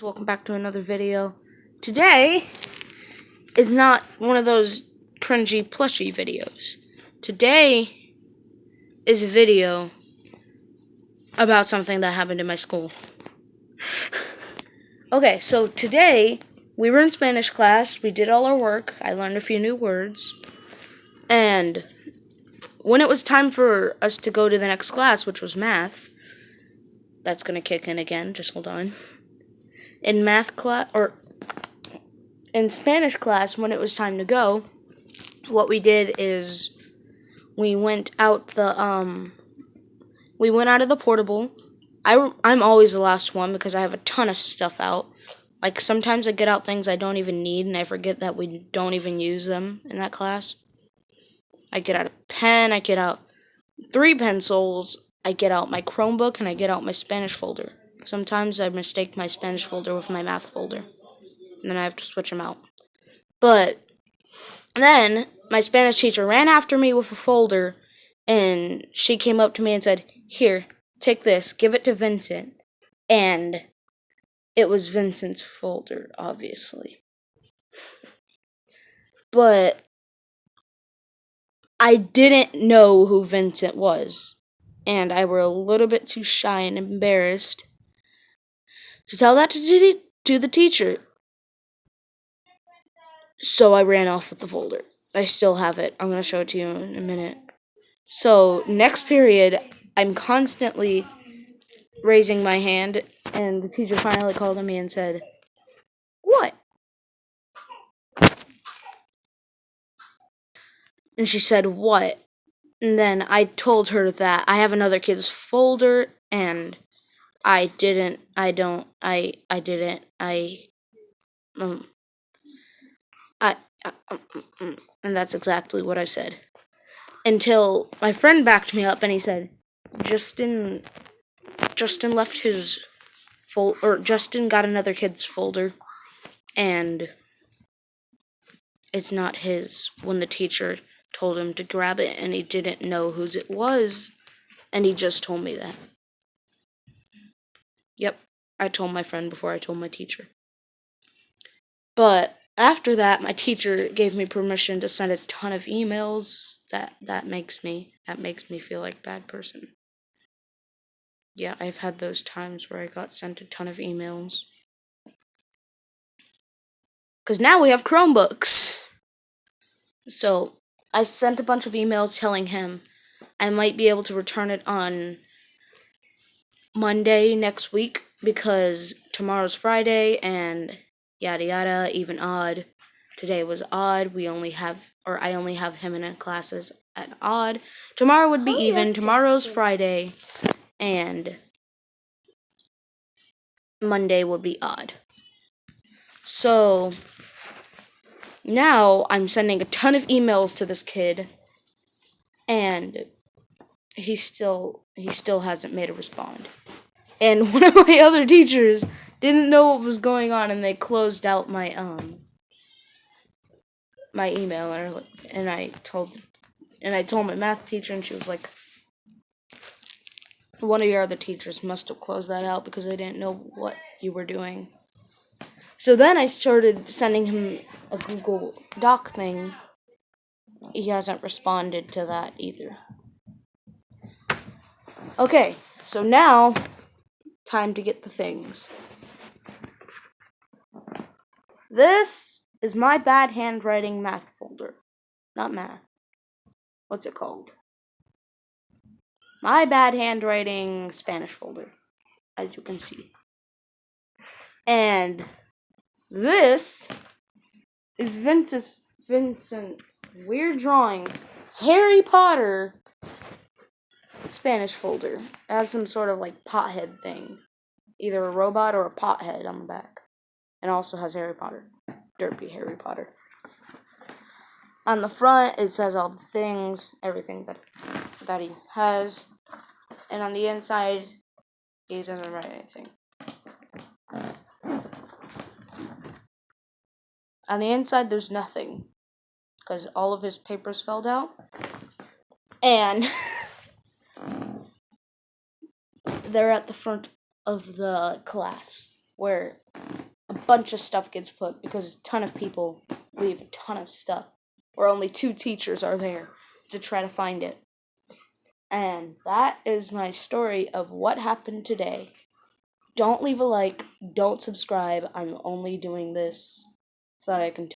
Welcome back to another video. Today is not one of those cringy plushy videos. Today is a video about something that happened in my school. Okay, so today we were in Spanish class. We did all our work. I learned a few new words. And when it was time for us to go to the next class, which was math, that's going to kick in again. Just hold on. In math class, or in Spanish class, when it was time to go, what we did is we went out of the portable. I'm always the last one because I have a ton of stuff out. Like, sometimes I get out things I don't even need, and I forget that we don't even use them in that class. I get out a pen, I get out 3 pencils, I get out my Chromebook, and I get out my Spanish folder. Sometimes I mistake my Spanish folder with my math folder, and then I have to switch them out. But then my Spanish teacher ran after me with a folder, and she came up to me and said, "Here, take this, give it to Vincent." And it was Vincent's folder, obviously. But I didn't know who Vincent was, and I were a little bit too shy and embarrassed to tell that to the teacher. So I ran off with the folder. I still have it. I'm going to show it to you in a minute. So, next period, I'm constantly raising my hand, and the teacher finally called on me and said, "What?" And she said, "What?" And then I told her that I have another kid's folder, and I didn't, and that's exactly what I said. Until my friend backed me up and he said, Justin left his Justin got another kid's folder, and it's not his, when the teacher told him to grab it, and he didn't know whose it was, and he just told me that. Yep, I told my friend before I told my teacher. But after that, my teacher gave me permission to send a ton of emails. That makes me feel like a bad person. Yeah, I've had those times where I got sent a ton of emails. Because now we have Chromebooks. So, I sent a bunch of emails telling him I might be able to return it on Monday next week because tomorrow's Friday and yada yada, even odd. Today was odd. I only have him in classes at odd. Tomorrow would be even. Tomorrow's Friday and Monday would be odd. So now I'm sending a ton of emails to this kid, and he still hasn't made a respond. And one of my other teachers didn't know what was going on, and they closed out my my email, and I told my math teacher, and she was like, "One of your other teachers must have closed that out because they didn't know what you were doing." So then I started sending him a Google Doc thing. He hasn't responded to that either. Okay, so now, time to get the things. This is my bad handwriting math folder. Not math. What's it called? My bad handwriting Spanish folder, as you can see. And this is Vincent's weird drawing Harry Potter Spanish folder. It has some sort of like pothead thing. Either a robot or a pothead on the back. And also has Harry Potter. Derpy Harry Potter. On the front, it says all the things, everything that he has. And on the inside, he doesn't write anything. On the inside, there's nothing. Because all of his papers fell out. And they're at the front of the class, where bunch of stuff gets put because a ton of people leave a ton of stuff. Or only 2 teachers are there to try to find it. And that is my story of what happened today. Don't leave a like, don't subscribe. I'm only doing this so that I can